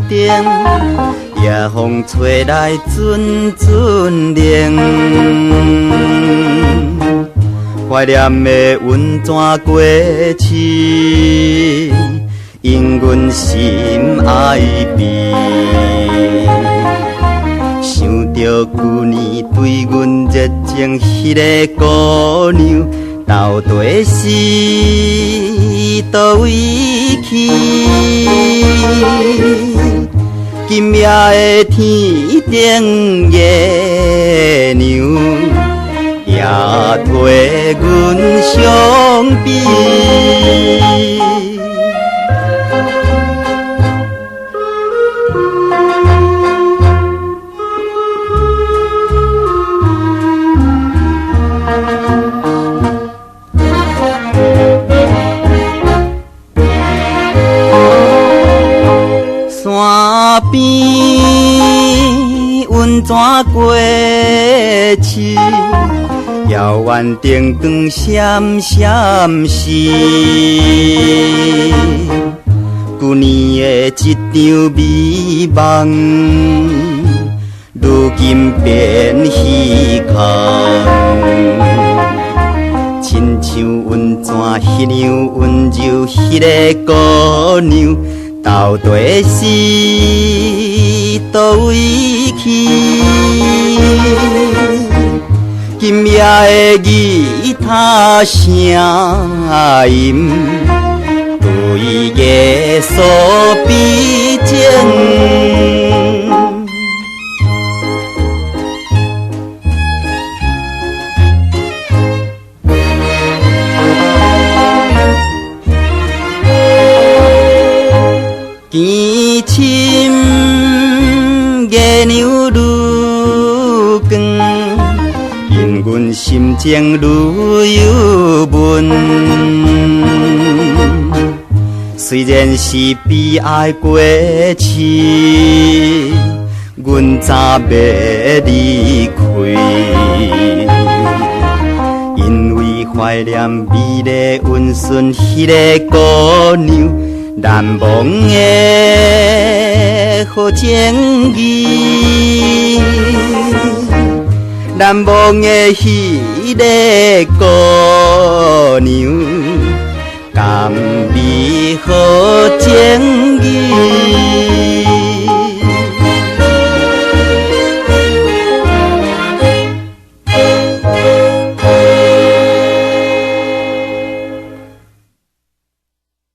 顶，夜风吹来阵阵凉。怀念的温泉过去，因阮心爱悲。想着旧年对阮热情迄个姑娘，到底是倒位去？今夜的天顶月娘，也替阮伤悲。山边温泉过去，遥远灯光闪闪时，旧年的一场美梦，如今变虚空。亲像温泉迄样温柔，迄个姑娘，到底是倒位去？今夜的吉他声音，对夜宿比情。天深月娘愈光，因阮心情愈忧闷。虽然是悲哀过去，阮早要离开，因为怀念美丽温顺迄个姑娘。难忘的好情义，难忘的迄个姑娘，甘美好情。